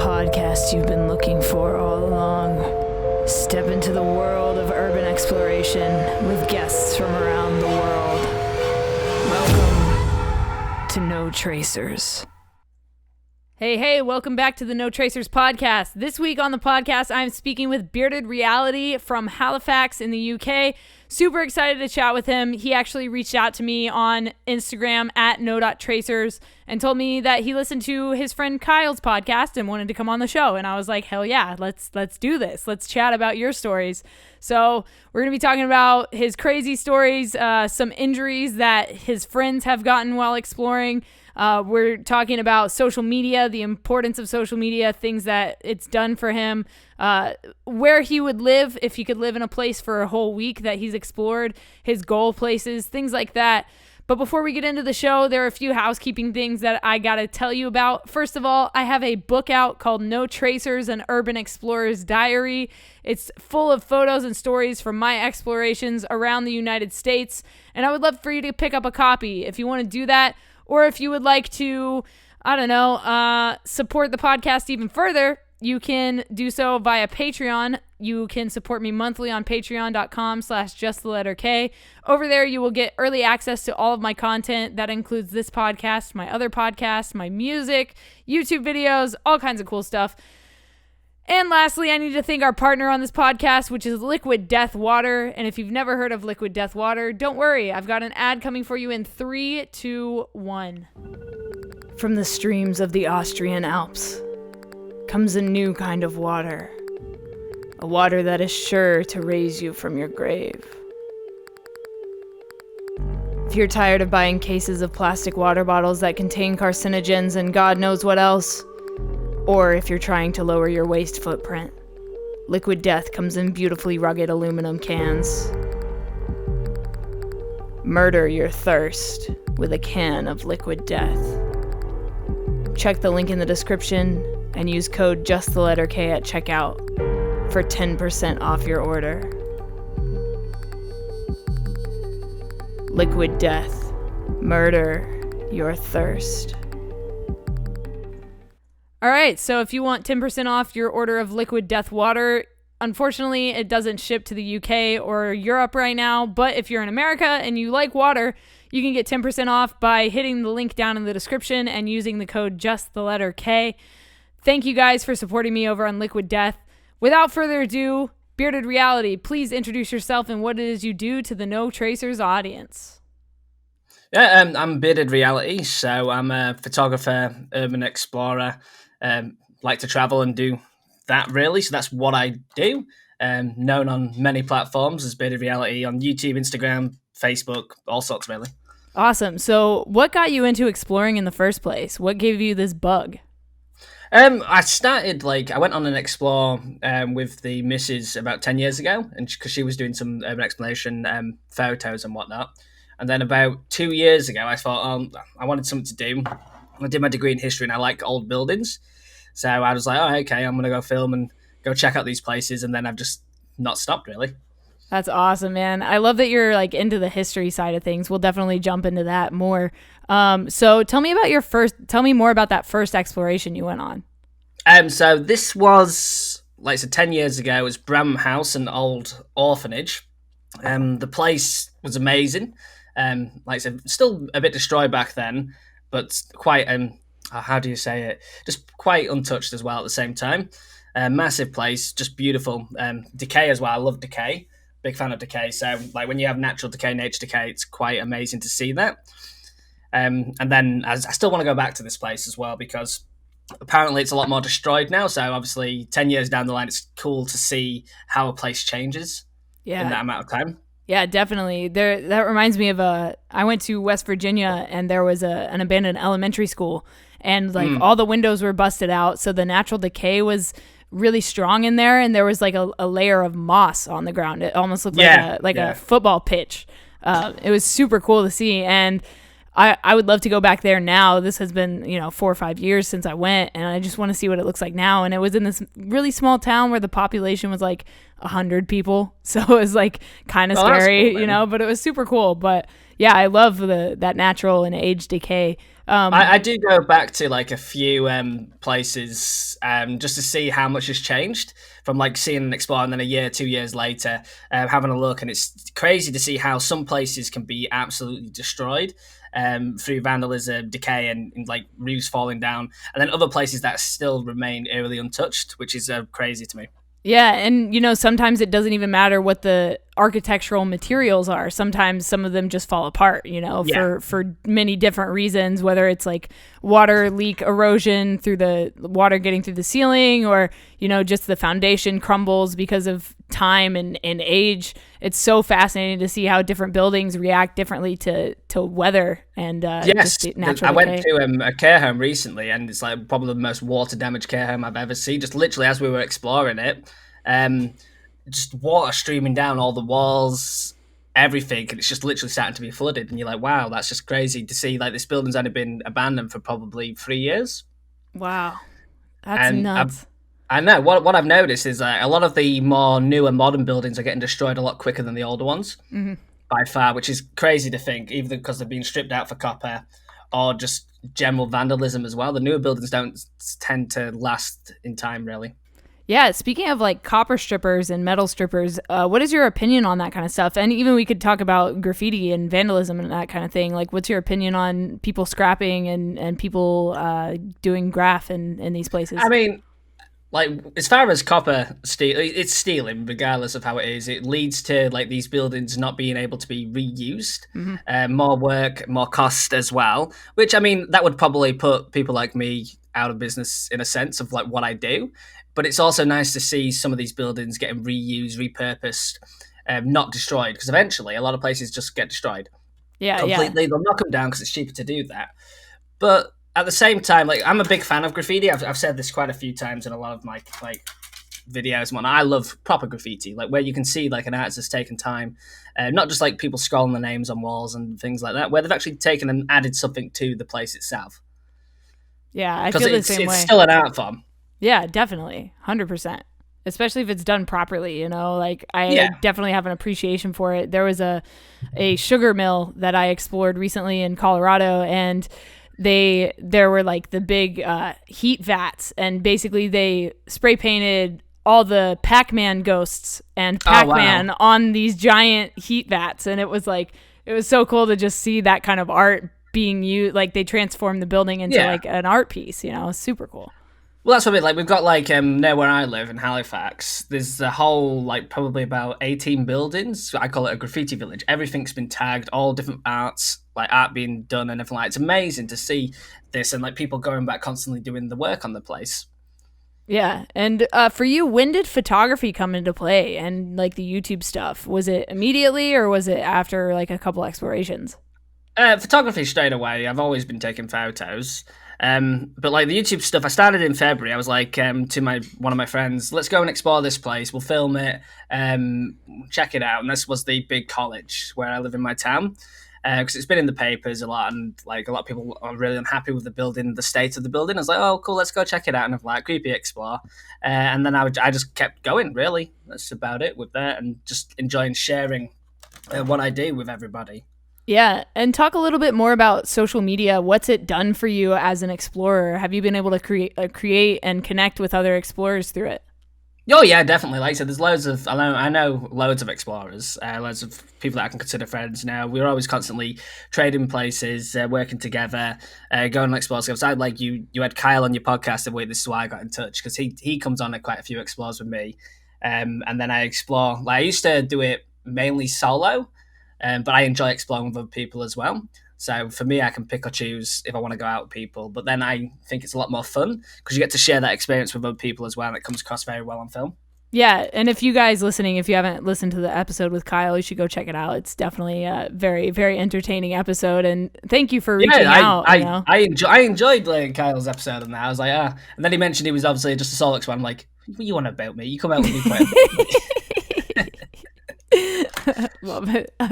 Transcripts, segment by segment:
podcast you've been looking for all along. Step into the world of urban exploration with guests from around the world. Welcome to No Tracers. Hey, welcome back to the No Tracers podcast. This week on the podcast, I'm speaking with Bearded Reality from Halifax in the UK. Super excited to chat with him. He actually reached out to me on Instagram at no.tracers and told me that he listened to his friend Kyle's podcast and wanted to come on the show. And I was like, hell yeah, let's do this. Let's chat about your stories. So we're going to be talking about his crazy stories, some injuries that his friends have gotten while exploring. We're talking about social media, the importance of social media, things that it's done for him, where he would live if he could live in a place for a whole week that he's explored, his goal places, things like that. But before we get into the show, there are a few housekeeping things that I got to tell you about. First of all, I have a book out called No Tracers, an Urban Explorer's Diary. It's full of photos and stories from my explorations around the United States. And I would love for you to pick up a copy if you want to do that. Or if you would like to, support the podcast even further, you can do so via Patreon. You can support me monthly on patreon.com/JustTheLetterK. Over there, you will get early access to all of my content. That includes this podcast, my other podcasts, my music, YouTube videos, all kinds of cool stuff. And lastly, I need to thank our partner on this podcast, which is Liquid Death Water. And if you've never heard of Liquid Death Water, don't worry. I've got an ad coming for you in 3, 2, 1. From the streams of the Austrian Alps comes a new kind of water. A water that is sure to raise you from your grave. If you're tired of buying cases of plastic water bottles that contain carcinogens and God knows what else, or if you're trying to lower your waste footprint, Liquid Death comes in beautifully rugged aluminum cans. Murder your thirst with a can of Liquid Death. Check the link in the description and use code JustTheLetterK at checkout for 10% off your order. Liquid Death. Murder your thirst. All right, so if you want 10% off your order of Liquid Death Water, unfortunately, it doesn't ship to the UK or Europe right now, but if you're in America and you like water, you can get 10% off by hitting the link down in the description and using the code JustTheLetterK. Thank you guys for supporting me over on Liquid Death. Without further ado, Bearded Reality, please introduce yourself and what it is you do to the No Tracers audience. Yeah, I'm Bearded Reality, so I'm a photographer, urban explorer, like to travel and do that really, so that's what I do. Known on many platforms as Bearded Reality on YouTube, Instagram, Facebook, all sorts really. Awesome. So what got you into exploring in the first place? What gave you this bug? I started, I went on an explore with the missus about 10 years ago, and because she was doing some urban exploration photos and whatnot. And then about 2 years ago, I thought, I wanted something to do. I did my degree in history and I like old buildings. So I was like, okay, I'm going to go film and go check out these places. And then I've just not stopped, really. That's awesome, man. I love that you're into the history side of things. We'll definitely jump into that more. So tell me more about that first exploration you went on. So this was, 10 years ago. It was Bram House, an old orphanage. The place was amazing. Like I said, still a bit destroyed back then, but quite, how do you say it? Just quite untouched as well at the same time. Massive place, just beautiful. Decay as well. I love decay. Big fan of decay. So when you have natural decay, nature decay, it's quite amazing to see that. And then I still want to go back to this place as well because apparently it's a lot more destroyed now. So obviously 10 years down the line, it's cool to see how a place changes in that amount of time. Yeah, definitely. That reminds me of I went to West Virginia and there was an abandoned elementary school and all the windows were busted out. So the natural decay was really strong in there, and there was a layer of moss on the ground. It almost looked like a football pitch. It was super cool to see, and I would love to go back there now. This has been 4 or 5 years since I went, and I just want to see what it looks like now. And it was in this really small town where the population was 100 people, so it was kind of scary, cool, but it was super cool. But yeah, I love that natural and age decay. I do go back to like a few places just to see how much has changed from like seeing and exploring. And then a year, 2 years later, having a look, and it's crazy to see how some places can be absolutely destroyed through vandalism, decay, and like roofs falling down, and then other places that still remain eerily untouched, which is crazy to me. Yeah, and sometimes it doesn't even matter what the architectural materials are. Sometimes some of them just fall apart, for many different reasons, whether it's like water leak erosion through the water getting through the ceiling, or just the foundation crumbles because of time and age. It's so fascinating to see how different buildings react differently to weather and yes, just natural I went decay. to a care home recently, and it's like probably the most water damaged care home I've ever seen. Just literally as we were exploring it, just water streaming down all the walls, everything, and it's just literally starting to be flooded. And you're like, wow, that's just crazy to see. Like this building's only been abandoned for probably 3 years, Wow, that's and nuts. I know what I've noticed is that a lot of the more newer modern buildings are getting destroyed a lot quicker than the older ones by far, which is crazy to think, either because they're being stripped out for copper or just general vandalism as well. The newer buildings don't tend to last in time, really. Yeah, speaking of like copper strippers and metal strippers, what is your opinion on that kind of stuff? And even we could talk about graffiti and vandalism and that kind of thing. Like, what's your opinion on people scrapping and people doing graph in these places? I mean, like as far as copper steal, it's stealing regardless of how it is. It leads to like these buildings not being able to be reused, more work, more cost as well. Which I mean, that would probably put people like me out of business in a sense of like what I do. But it's also nice to see some of these buildings getting reused, repurposed, not destroyed. Because eventually, a lot of places just get destroyed Yeah, completely. They'll knock them down because it's cheaper to do that. But at the same time, like I'm a big fan of graffiti. I've said this quite a few times in a lot of my like videos and whatnot. I love proper graffiti, like where you can see like an artist has taken time, not just like people scrolling the names on walls and things like that, where they've actually taken and added something to the place itself. Yeah, I Because feel the same it's way. still an art form. Yeah, definitely. 100%. Especially if it's done properly, like I Yeah. definitely have an appreciation for it. There was a sugar mill that I explored recently in Colorado, and there were like the big heat vats, and basically they spray painted all the Pac-Man ghosts and Pac-Man on these giant heat vats, and it was so cool to just see that kind of art being used. Like they transformed the building into like an art piece, super cool. Well, that's what I mean. Like we've got like near where I live in Halifax, there's a whole like probably about 18 buildings. I call it a graffiti village. Everything's been tagged, all different arts, like art being done and everything. Like it's amazing to see this and like people going back constantly doing the work on the place. Yeah, and for you, when did photography come into play and like the YouTube stuff? Was it immediately or was it after like a couple explorations? Photography straight away. I've always been taking photos. But like the YouTube stuff, I started in February. I was like to one of my friends, let's go and explore this place. We'll film it, check it out. And this was the big college where I live in my town, because it's been in the papers a lot, and like a lot of people are really unhappy with the building, the state of the building. I was like, oh, cool, let's go check it out. And I'm like, creepy explore. And then I just kept going. Really, that's about it with that, and just enjoying sharing what I do with everybody. Yeah, and talk a little bit more about social media. What's it done for you as an explorer? Have you been able to create and connect with other explorers through it? Oh yeah, definitely. Like I said, there's loads of I know loads of explorers, loads of people that I can consider friends now. We're always constantly trading places, working together, going and explore together. So like you had Kyle on your podcast, and this is why I got in touch, because he comes on at quite a few explores with me, and then I explore. Like I used to do it mainly solo, but I enjoy exploring with other people as well. So for me, I can pick or choose if I want to go out with people. But then I think it's a lot more fun because you get to share that experience with other people as well, and it comes across very well on film. Yeah, and if you guys listening, if you haven't listened to the episode with Kyle, you should go check it out. It's definitely a very, very entertaining episode, and thank you for reaching out. I enjoyed like, Kyle's episode on that. I was like, and then he mentioned he was obviously just a solo expert. I'm like, what you want about me? You come out with me quite a bit. I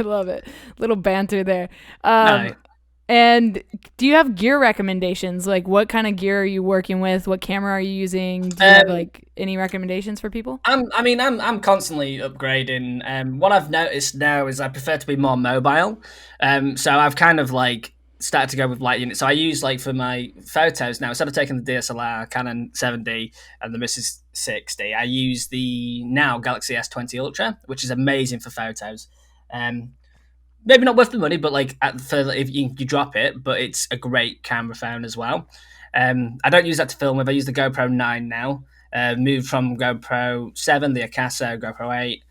love it. Little banter there. And do you have gear recommendations? Like, what kind of gear are you working with? What camera are you using? Do you have like any recommendations for people? I'm constantly upgrading. What I've noticed now is I prefer to be more mobile. So I've kind of like started to go with light units. So I use like for my photos now, instead of taking the DSLR Canon 7D and the Mrs. 60, I use the now Galaxy S20 Ultra, which is amazing for photos. Maybe not worth the money, but like if you drop it, but it's a great camera phone as well. I don't use that to film with. I use the GoPro 9 now. Moved from GoPro 7, the Akaso, GoPro 8.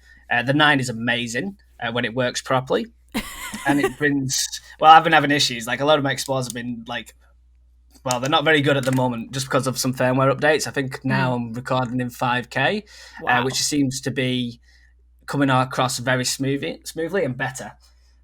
The 9 is amazing when it works properly. And it brings... Well, I've been having issues. Like, a lot of my explores have been, like... Well, they're not very good at the moment just because of some firmware updates. I think now I'm recording in 5K, which seems to be coming across very smoothly and better.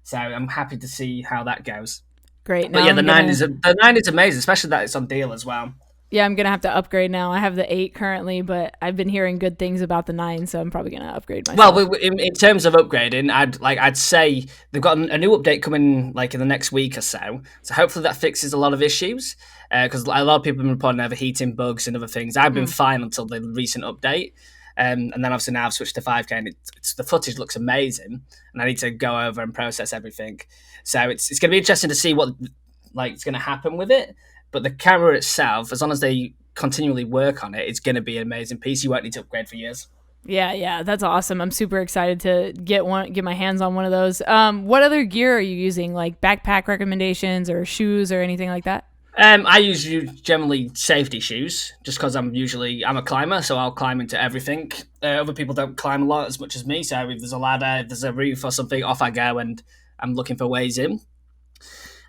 So I'm happy to see how that goes. Great. But yeah, the 9 is amazing, especially that it's on deal as well. Yeah, I'm going to have to upgrade now. I have the 8 currently, but I've been hearing good things about the 9, so I'm probably going to upgrade myself. Well, in terms of upgrading, I'd say they've got a new update coming like in the next week or so. So hopefully that fixes a lot of issues, because a lot of people have been reporting overheating bugs and other things. I've been fine until the recent update. And then obviously now I've switched to 5K and the footage looks amazing, and I need to go over and process everything. So it's going to be interesting to see what is going to happen with it. But the camera itself, as long as they continually work on it, it's going to be an amazing piece. You won't need to upgrade for years. Yeah, that's awesome. I'm super excited to get my hands on one of those. What other gear are you using, like backpack recommendations or shoes or anything like that? I use generally safety shoes, just because I'm a climber, so I'll climb into everything. Other people don't climb a lot as much as me, so if there's a ladder, if there's a roof or something, off I go, and I'm looking for ways in.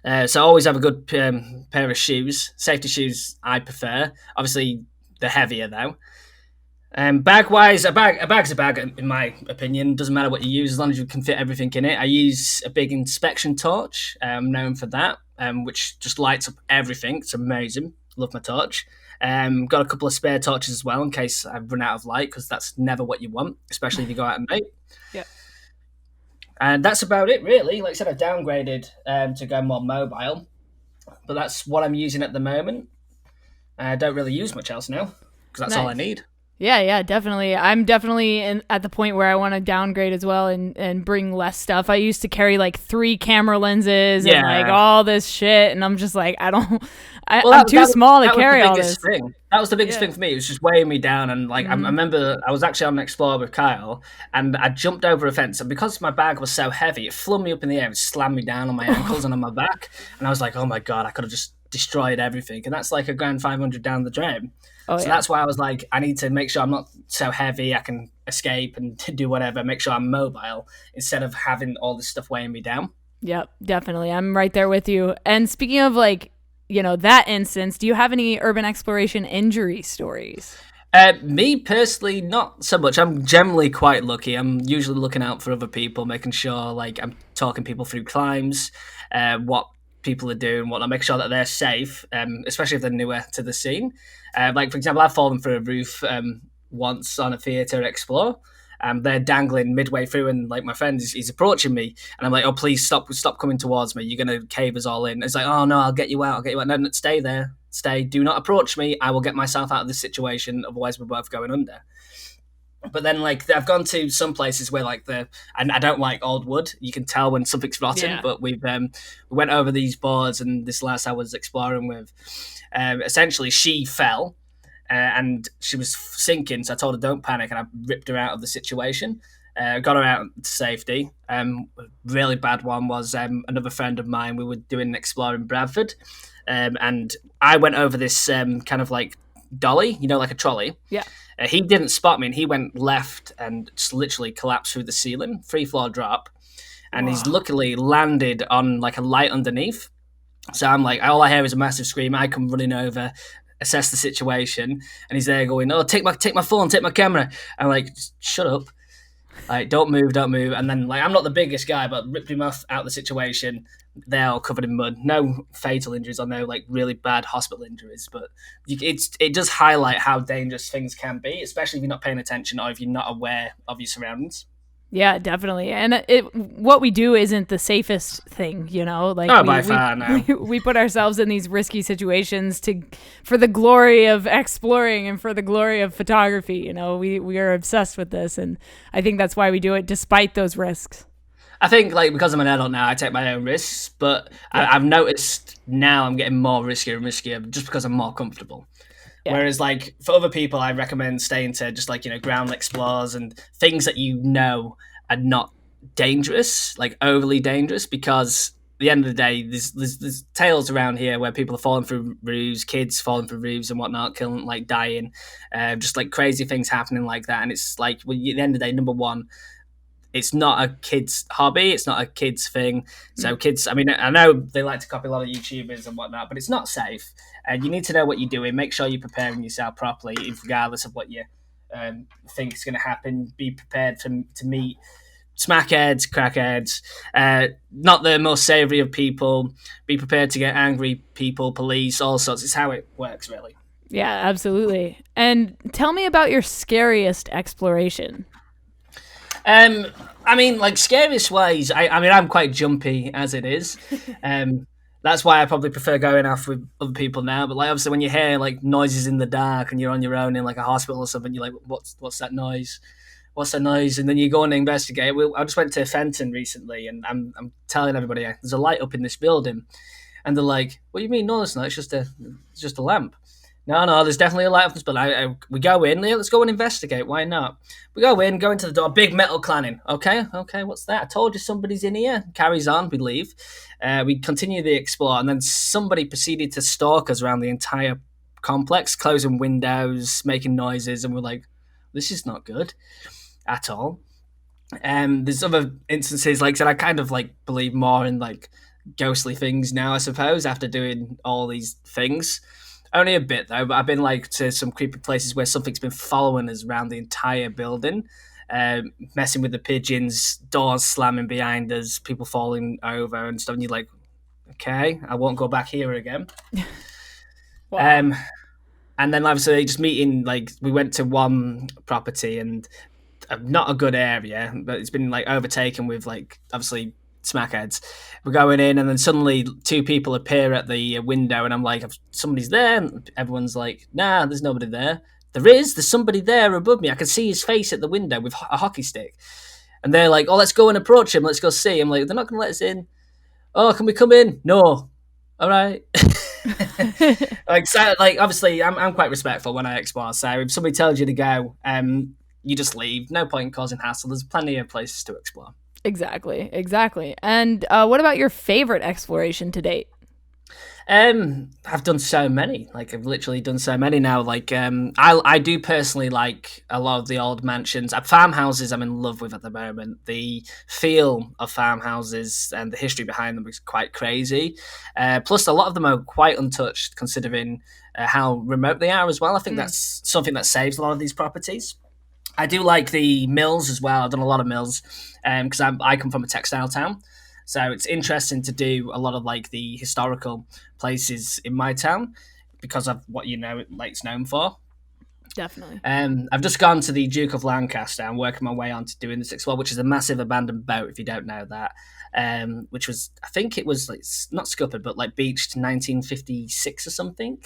So I always have a good pair of shoes. Safety shoes I prefer. Obviously, they're heavier though. Bag-wise, a bag's a bag in my opinion. Doesn't matter what you use as long as you can fit everything in it. I use a big inspection torch. I'm known for that, which just lights up everything. It's amazing. Love my torch. Got a couple of spare torches as well in case I run out of light, because that's never what you want, especially if you go out at night. Yeah. And that's about it, really. Like I said, I've downgraded to go more mobile, but that's what I'm using at the moment. I don't really use much else now, because that's all I need. Yeah, definitely. I'm definitely at the point where I want to downgrade as well and bring less stuff. I used to carry like 3 camera lenses and like all this shit, and I'm just like, I'm too small to carry all this. That was the biggest thing for me. It was just weighing me down, and like I remember I was actually on an Explorer with Kyle, and I jumped over a fence, and because my bag was so heavy, it flung me up in the air and slammed me down on my ankles and on my back, and I was like, oh my god, I could have just destroyed everything, and that's like $1,500 down the drain. That's why I was like, I need to make sure I'm not so heavy, I can escape and do whatever, make sure I'm mobile instead of having all this stuff weighing me down. Yep, definitely. I'm right there with you. And speaking of like, that instance, do you have any urban exploration injury stories? Me personally, not so much. I'm generally quite lucky. I'm usually looking out for other people, making sure like I'm talking people through climbs, what people are doing, whatnot, make sure that they're safe, especially if they're newer to the scene. Like, for example, I've fallen through a roof once on a theatre explore. They're dangling midway through, and like my friend, he's approaching me, and I'm like, oh, please stop coming towards me. You're going to cave us all in. It's like, oh, no, I'll get you out. No, stay there. Stay. Do not approach me. I will get myself out of this situation. Otherwise, we're both going under. But then, like, I've gone to some places where, like, and I don't like old wood. You can tell when something's rotten. But we went over these boards, and this last I was exploring with, essentially, she fell, and she was sinking. So I told her, don't panic, and I ripped her out of the situation. Got her out to safety. Really bad one was another friend of mine. We were doing an explore in Bradford, and I went over this kind of like dolly, like a trolley. Yeah. He didn't spot me, and he went left and just literally collapsed through the ceiling, 3-floor drop. And he's luckily landed on like a light underneath. So I'm like, all I hear is a massive scream. I come running over, assess the situation, and he's there going, oh, take my phone, take my camera. I'm like, just shut up. Like, don't move. And then, like, I'm not the biggest guy, but ripped him out of the situation. They're all covered in mud. No fatal injuries or no, like, really bad hospital injuries. But it does highlight how dangerous things can be, especially if you're not paying attention or if you're not aware of your surroundings. Yeah, definitely. And what we do isn't the safest thing, Like, by far, no. We put ourselves in these risky situations for the glory of exploring and for the glory of photography. We are obsessed with this, and I think that's why we do it, despite those risks. I think like because I'm an adult now, I take my own risks, but Yeah. I've noticed now I'm getting more riskier and riskier just because I'm more comfortable. Yeah. Whereas like for other people, I recommend staying to just like ground explores and things that are not dangerous, like overly dangerous, because at the end of the day, there's tales around here where people are falling through roofs, kids falling through roofs and whatnot, killing, like dying, just like crazy things happening like that. And it's like, well, at the end of the day, number one, it's not a kid's hobby. It's not a kid's thing. So kids, I mean, I know they like to copy a lot of YouTubers and whatnot, but it's not safe. And you need to know what you're doing. Make sure you're preparing yourself properly, regardless of what you think is going to happen. Be prepared to meet smackheads, crackheads, not the most savoury of people. Be prepared to get angry people, police, all sorts. It's how it works, really. Yeah, absolutely. And tell me about your scariest exploration. I mean, like scariest ways. I mean, I'm quite jumpy as it is. That's why I probably prefer going off with other people now. But like, obviously, when you hear like noises in the dark and you're on your own in like a hospital or something, you're like, what's that noise? What's that noise? And then you go and investigate. I just went to Fenton recently, and I'm telling everybody there's a light up in this building, and they're like, "What do you mean? No, it's not. It's just a lamp." No, there's definitely a light up this building. We go in, yeah, let's go and investigate. Why not? We go into the door, big metal cladding. Okay, what's that? I told you somebody's in here. Carries on, we leave. We continue the explore, and then somebody proceeded to stalk us around the entire complex, closing windows, making noises, and we're like, this is not good at all. There's other instances, like I said, I kind of like believe more in like ghostly things now, I suppose, after doing all these things. Only a bit though, but I've been like to some creepy places where something's been following us around the entire building, messing with the pigeons, doors slamming behind us, people falling over and stuff. And you're like, okay, I won't go back here again. Wow. And then obviously just meeting, like we went to one property and not a good area, but it's been like overtaken with like obviously smackheads. We're going in, and then suddenly two people appear at the window, and I'm like, somebody's there. And everyone's like, nah, there's nobody there. There's somebody there above me. I can see his face at the window with a hockey stick. And they're like, oh, let's go and approach him. Let's go see. I'm like, they're not going to let us in. Oh, can we come in? No. All right. Like obviously, I'm quite respectful when I explore. So if somebody tells you to go, you just leave. No point in causing hassle. There's plenty of places to explore. Exactly. And what about your favorite exploration to date? I've done so many. Like I've literally done so many now. Like I do personally like a lot of the old mansions. Farmhouses I'm in love with at the moment. The feel of farmhouses and the history behind them is quite crazy. Plus, a lot of them are quite untouched, considering how remote they are as well. I think that's something that saves a lot of these properties. I do like the mills as well. I've done a lot of mills because I come from a textile town. So it's interesting to do a lot of like the historical places in my town because of what like it's known for. Definitely. I've just gone to the Duke of Lancaster. I'm working my way on to doing this explore, which is a massive abandoned boat, if you don't know that. Which was, I think it was like not scuppered, but like beached in 1956 or something.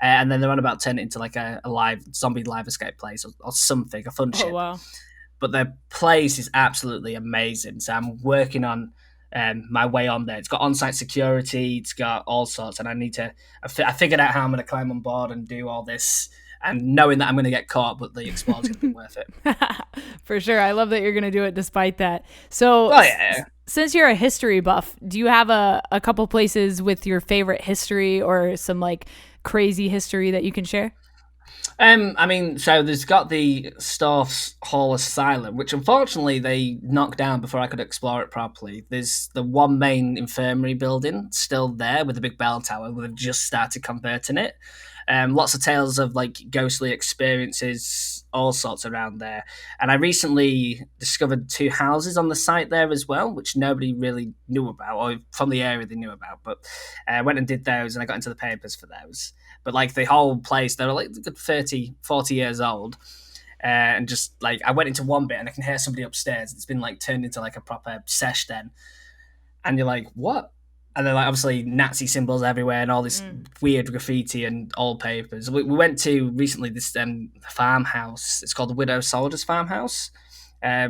And then they're on about turning it into like a live zombie live escape place or something, a fun ship. Oh, wow. But the place is absolutely amazing. So I'm working on my way on there. It's got on-site security. It's got all sorts, and I figured out how I'm going to climb on board and do all this, and knowing that I'm going to get caught, but the explore's going to be worth it. For sure. I love that you're going to do it despite that. So, since you're a history buff, do you have a couple places with your favorite history or some like crazy history that you can share? I mean, so there's got the Storth's Hall Asylum, which unfortunately they knocked down before I could explore it properly. There's the one main infirmary building still there with a big bell tower. They've just started converting it. Lots of tales of like ghostly experiences, all sorts around there. And I recently discovered two houses on the site there as well, which nobody really knew about, or from the area they knew about. But I went and did those, and I got into the papers for those. But like the whole place, they're like 30, 40 years old. And just like I went into one bit and I can hear somebody upstairs. It's been like turned into like a proper sesh then. And you're like, what? And then like obviously Nazi symbols everywhere and all this weird graffiti and old papers. We went to recently this farmhouse. It's called the Widow Soldier's Farmhouse.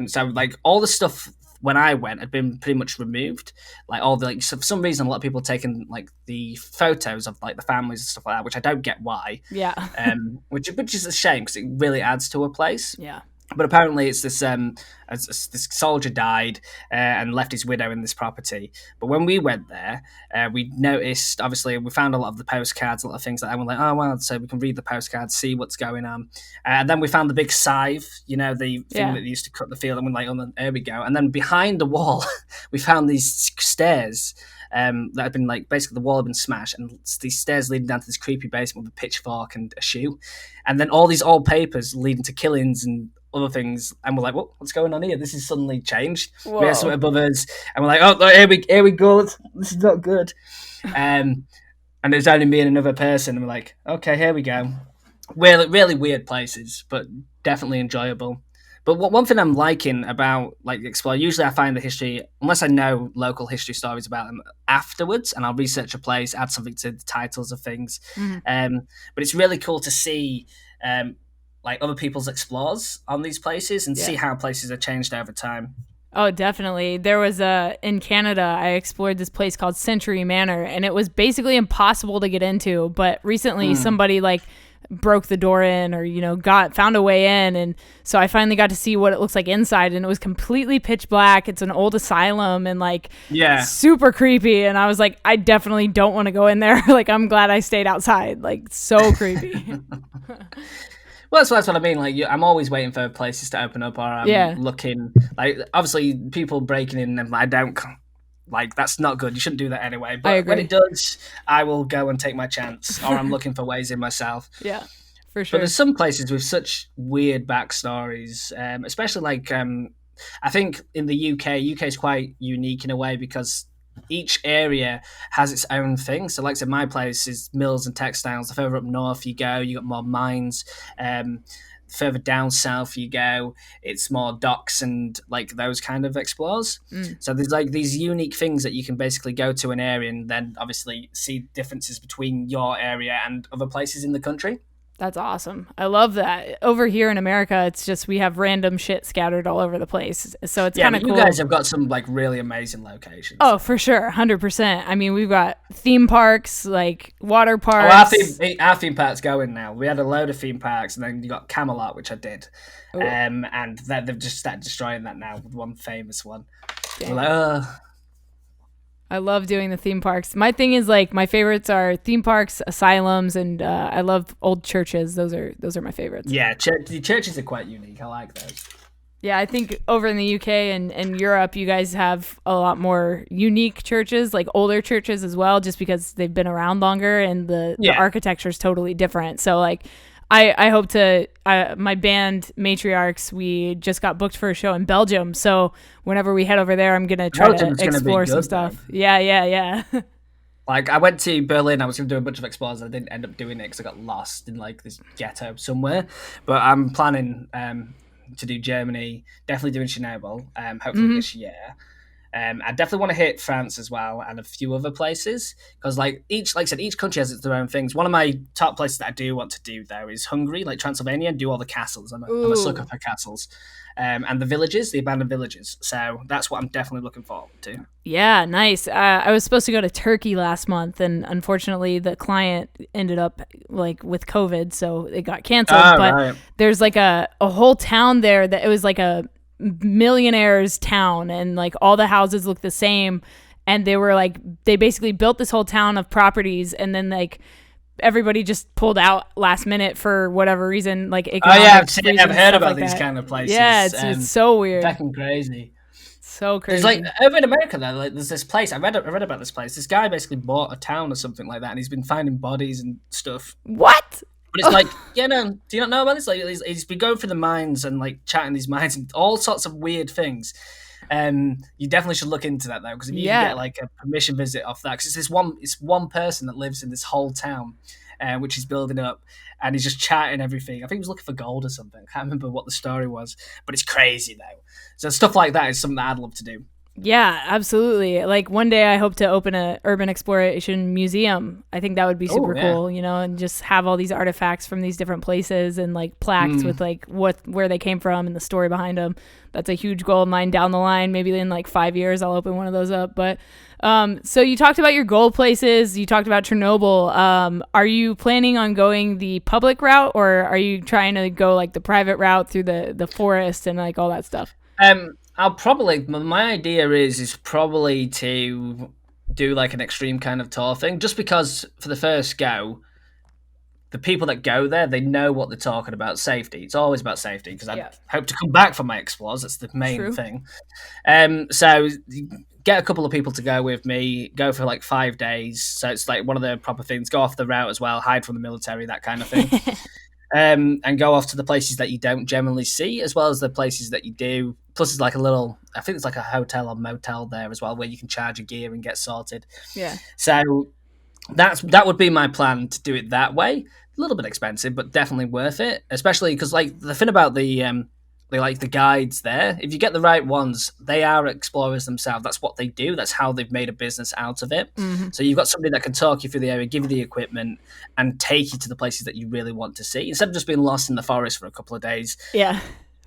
So like all the stuff when I went had been pretty much removed. Like all the so for some reason, a lot of people taking like the photos of like the families and stuff like that, which I don't get why. Yeah. Which is a shame because it really adds to a place. Yeah. But apparently, it's this this soldier died and left his widow in this property. But when we went there, we noticed, obviously, we found a lot of the postcards, a lot of things like that. And we're like, oh, well, so we can read the postcards, see what's going on. And then we found the big scythe, the thing that used to cut the field. And we're like, oh, there we go. And then behind the wall, we found these stairs that had been like, basically the wall had been smashed, and these stairs leading down to this creepy basement with a pitchfork and a shoe. And then all these old papers leading to killings and other things, and we're like, what's going on here? This is suddenly changed. Whoa. We have something above us, and we're like, oh, here we go. This is not good. And there's only me and another person, and we're like, okay, here we go. Really, really weird places, but definitely enjoyable. But one thing I'm liking about like Explore, usually I find the history, unless I know local history stories about them afterwards, and I'll research a place, add something to the titles of things. Mm-hmm. But it's really cool to see like other people's explores on these places and see how places have changed over time. Oh, definitely. There was in Canada, I explored this place called Century Manor, and it was basically impossible to get into. But recently somebody like broke the door in or, found a way in. And so I finally got to see what it looks like inside, and it was completely pitch black. It's an old asylum and super creepy. And I was like, I definitely don't want to go in there. Like, I'm glad I stayed outside. Like, so creepy. Well, that's what I mean. Like, I'm always waiting for places to open up, or I'm looking. Like, obviously, people breaking in, and I don't like. That's not good. You shouldn't do that anyway. But when it does, I will go and take my chance, or I'm looking for ways in myself. Yeah, for sure. But there's some places with such weird backstories, especially like I think in the UK. UK is quite unique in a way because each area has its own thing. So like I said, my place is mills and textiles. The further up north you go, you got more mines. Further down south you go, it's more docks and like those kind of explores. So there's like these unique things that you can basically go to an area and then obviously see differences between your area and other places in the country. That's awesome. I love that. Over here in America, it's just we have random shit scattered all over the place. So it's kind of cool. You guys have got some like really amazing locations. Oh, for sure. 100%. I mean, we've got theme parks, like water parks. Oh, our theme park's going now. We had a load of theme parks, and then you got Camelot, which I did. And they've just started destroying that now with one famous one. We're like, I love doing the theme parks. My thing is like my favorites are theme parks, asylums, and I love old churches. Those are my favorites. Yeah, the churches are quite unique. I like those. Yeah, I think over in the UK and Europe, you guys have a lot more unique churches, like older churches as well, just because they've been around longer and the architecture is totally different. So like I hope to, my band Matriarchs, we just got booked for a show in Belgium. So whenever we head over there, I'm going to try to explore some stuff. Though. Yeah. Like I went to Berlin, I was going to do a bunch of explores. I didn't end up doing it because I got lost in like this ghetto somewhere. But I'm planning to do Germany, definitely doing Chernobyl, hopefully this year. I definitely want to hit France as well and a few other places because like I said, each country has their own things. One of my top places that I do want to do though is Hungary, like Transylvania, and do all the castles. I'm a sucker for castles. And the villages, the abandoned villages. So that's what I'm definitely looking forward to. Yeah, nice. I was supposed to go to Turkey last month, and unfortunately the client ended up like with COVID, so it got canceled. But there's like a whole town there that it was like a millionaire's town, and like all the houses look the same, and they basically built this whole town of properties, and then like everybody just pulled out last minute for whatever reason, like I've heard about these kind of places. Yeah, it's so weird, fucking crazy. So crazy. There's like over in America though, like there's this place I read about this place. This guy basically bought a town or something like that, and he's been finding bodies and stuff. What? But it's like, do you not know about this? Like, he's been going through the mines and like chatting these mines and all sorts of weird things. You definitely should look into that though, because if you can get like a permission visit off that, because it's one person that lives in this whole town, which he's building up, and he's just chatting everything. I think he was looking for gold or something. I can't remember what the story was, but it's crazy though. So stuff like that is something that I'd love to do. Yeah, absolutely. Like one day I hope to open a urban exploration museum. I think that would be Oh super yeah. cool, and just have all these artifacts from these different places and like plaques with like where they came from and the story behind them. That's a huge goal of mine down the line. Maybe in like 5 years I'll open one of those up. But so you talked about your goal places. You talked about Chernobyl. Are you planning on going the public route, or are you trying to go like the private route through the forest and like all that stuff? I'll probably my idea is probably to do like an extreme kind of tour thing, just because for the first go, the people that go there, they know what they're talking about. Safety. It's always about safety because I Yeah, hope to come back for my explores. That's the main true. thing. So get a couple of people to go with me. Go for like 5 days. So it's like one of the proper things. Go off the route as well. Hide from the military. That kind of thing. And go off to the places that you don't generally see, as well as the places that you do. Plus, it's like a little, I think it's like a hotel or motel there as well, where you can charge your gear and get sorted. Yeah. So that would be my plan, to do it that way. A little bit expensive, but definitely worth it. Especially because like the thing about the guides there, if you get the right ones, they are explorers themselves. That's what they do. That's how they've made a business out of it. Hmm. So you've got somebody that can talk you through the area, give you the equipment, and take you to the places that you really want to see, instead of just being lost in the forest for a couple of days Yeah,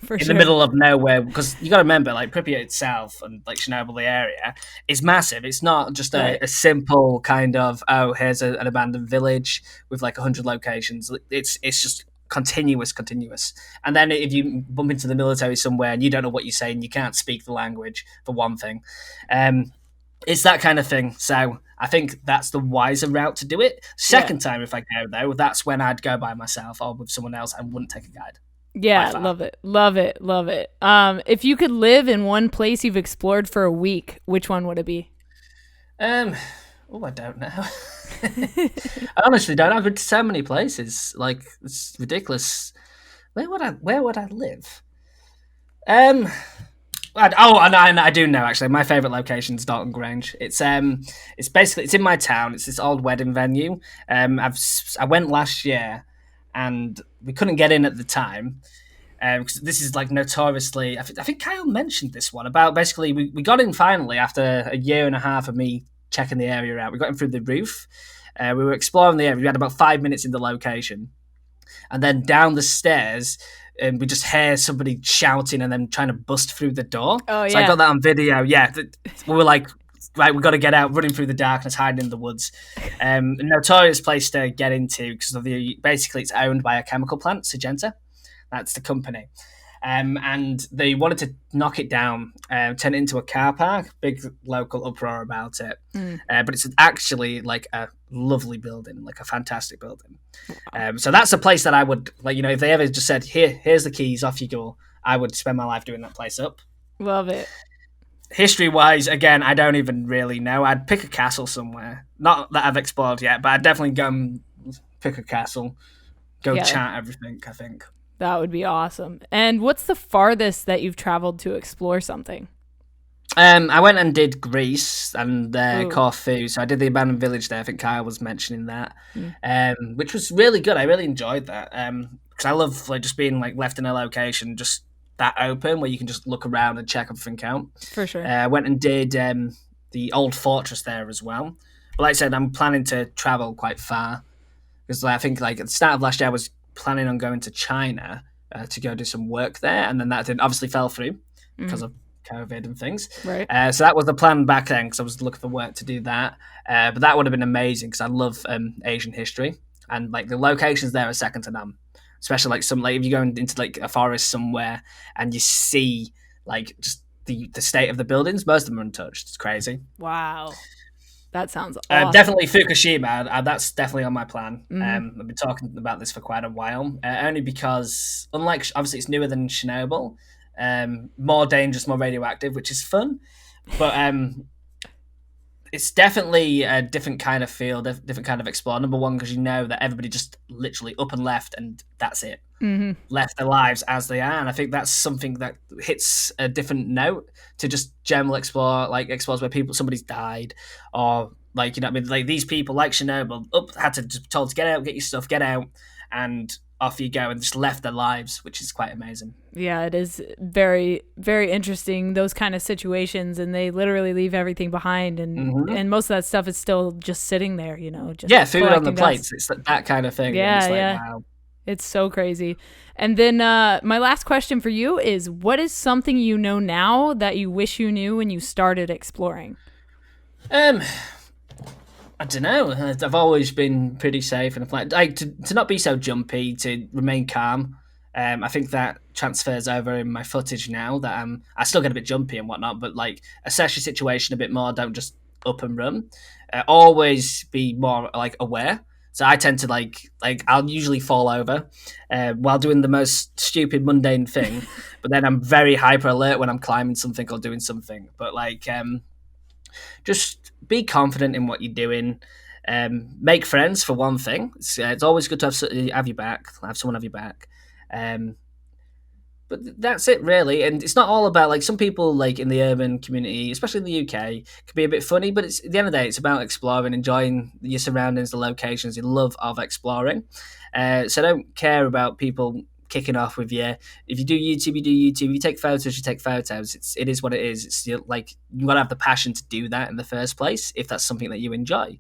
for in the sure. middle of nowhere. Because you got to remember, like Pripyat itself and like Chernobyl, the area is massive. It's not just Right. a simple kind of, oh, here's an abandoned village with like 100 locations. It's just continuous. And then if you bump into the military somewhere and you don't know what you're saying, you can't speak the language for one thing. It's that kind of thing. So I think that's the wiser route to do it. Yeah. Second time, if I go though, that's when I'd go by myself or with someone else. I wouldn't take a guide by Yeah, far. love it. Love it. Love it. If you could live in one place you've explored for a week, which one would it be? Um, I don't know. I honestly don't. I've been to so many places. Like it's ridiculous. Where would I live? Um, I do know actually. My favorite location is Dalton Grange. It's basically it's in my town. It's this old wedding venue. I went last year, and we couldn't get in at the time. Because this is like notoriously, I think Kyle mentioned this one about basically we got in finally after a year and a half of me checking the area out. We got in through the roof. We were exploring the area. We had about 5 minutes in the location, and then down the stairs, we just hear somebody shouting and then trying to bust through the door. Oh So I yeah. got that on video. Yeah, we were like, right, we got to get out, running through the darkness, hiding in the woods. A notorious place to get into because of basically it's owned by a chemical plant, Syngenta. That's the company. And they wanted to knock it down, turn it into a car park. Big local uproar about it. Mm. But it's actually like a lovely building, like a fantastic building. So that's a place that I would like. If they ever just said, here's the keys, off you go," I would spend my life doing that place up. Love it. History wise, again, I don't even really know. I'd pick a castle somewhere. Not that I've explored yet, but I'd definitely go and pick a castle, go Yeah, chat everything, I think. that would be awesome. And what's the farthest that you've traveled to explore something? I went and did Greece and Ooh. Corfu. So I did the abandoned village there. I think Kyle was mentioning that, Mm. which was really good. I really enjoyed that because I love like just being like left in a location just that open where you can just look around and check everything out. For sure. I went and did the old fortress there as well. But like I said, I'm planning to travel quite far because I think like at the start of last year I was planning on going to China to go do some work there, and then that didn't obviously fell through because Mm. of COVID and things. Right. So that was the plan back then because I was looking for work to do that. But that would have been amazing because I love Asian history, and like the locations there are second to none. Especially like some like if you go into like a forest somewhere and you see like just the state of the buildings, most of them are untouched. It's crazy. Wow. That sounds awesome. Definitely Fukushima. That's definitely on my plan. Hmm. I've been talking about this for quite a while, only because unlike obviously it's newer than Chernobyl, more dangerous, more radioactive, which is fun. But it's definitely a different kind of feel, different kind of explore. Number one, because you know that everybody just literally up and left, and that's it. Hmm. Left their lives as they are, and I think that's something that hits a different note to just general explore, like explores where somebody's died, or like what I mean, like these people like Chernobyl had to just be told to get out, get your stuff, get out, and off you go and just left their lives, which is quite amazing. Yeah, it is very, very interesting, those kind of situations, and they literally leave everything behind, and most of that stuff is still just sitting there, just Food on the collecting plates. dust. It's that kind of thing. Yeah, and it's like, yeah. wow. It's so crazy. And then my last question for you is, what is something you know now that you wish you knew when you started exploring? I don't know. I've always been pretty safe, and like to not be so jumpy, to remain calm. I think that transfers over in my footage now. That I still get a bit jumpy and whatnot, but like assess your situation a bit more. Don't just up and run. Always be more like aware. So I tend to like I'll usually fall over while doing the most stupid mundane thing, but then I'm very hyper alert when I'm climbing something or doing something. But like just be confident in what you're doing. Make friends for one thing. It's always good to have your back, have someone have your back. But that's it really, and it's not all about like some people like in the urban community, especially in the UK, can be a bit funny. But it's at the end of the day, it's about exploring, enjoying your surroundings, the locations, the love of exploring. So don't care about people kicking off with you. If you do YouTube, you do YouTube. You take photos, you take photos. It is what it is. It's like you got to have the passion to do that in the first place. If that's something that you enjoy,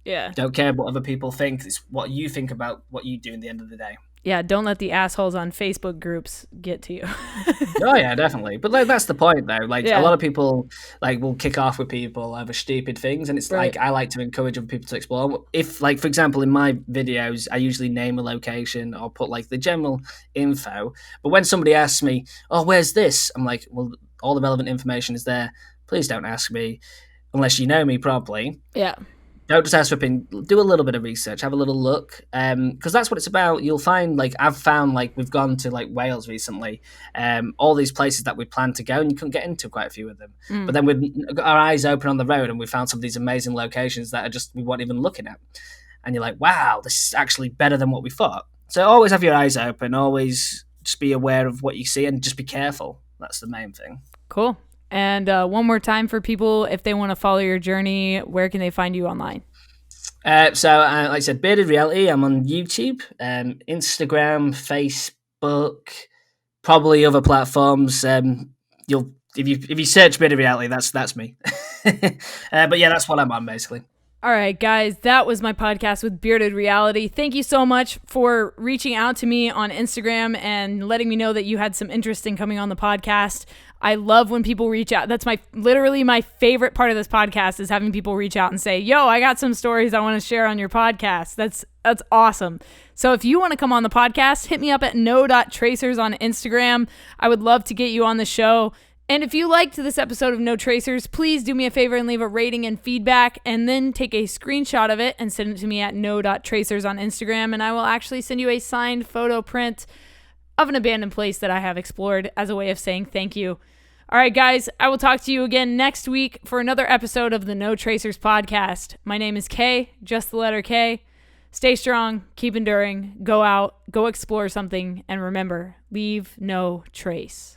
Yeah. don't care what other people think. It's what you think about what you do in the end of the day. Yeah, don't let the assholes on Facebook groups get to you. Oh yeah, definitely. But like that's the point though. Like Yeah. a lot of people like will kick off with people over stupid things, and it's Right. like I like to encourage other people to explore. If like for example in my videos, I usually name a location or put like the general info. But when somebody asks me, "Oh, where's this?" I'm like, "Well, all the relevant information is there. Please don't ask me unless you know me properly." Yeah. Don't just ask for opinion. Do a little bit of research. Have a little look, because that's what it's about. You'll find, like I've found, like we've gone to like Wales recently, all these places that we planned to go, and you couldn't get into quite a few of them. But then we've got our eyes open on the road, and we found some of these amazing locations that are just we weren't even looking at. And you're like, wow, this is actually better than what we thought. So always have your eyes open. Always just be aware of what you see, and just be careful. That's the main thing. Cool. And one more time for people, if they want to follow your journey, where can they find you online? Like I said, Bearded Reality. I'm on YouTube, Instagram, Facebook, probably other platforms. You'll if you search Bearded Reality, that's me. But yeah, that's what I'm on basically. All right, guys, that was my podcast with Bearded Reality. Thank you so much for reaching out to me on Instagram and letting me know that you had some interest in coming on the podcast. I love when people reach out. That's literally my favorite part of this podcast is having people reach out and say, "Yo, I got some stories I want to share on your podcast." That's awesome. So if you want to come on the podcast, hit me up at no.tracers on Instagram. I would love to get you on the show. And if you liked this episode of No Tracers, please do me a favor and leave a rating and feedback, and then take a screenshot of it and send it to me at no.tracers on Instagram, and I will actually send you a signed photo print of an abandoned place that I have explored as a way of saying thank you. All right, guys, I will talk to you again next week for another episode of the No Tracers podcast. My name is K, just the letter K. Stay strong, keep enduring, go out, go explore something, and remember, leave no trace.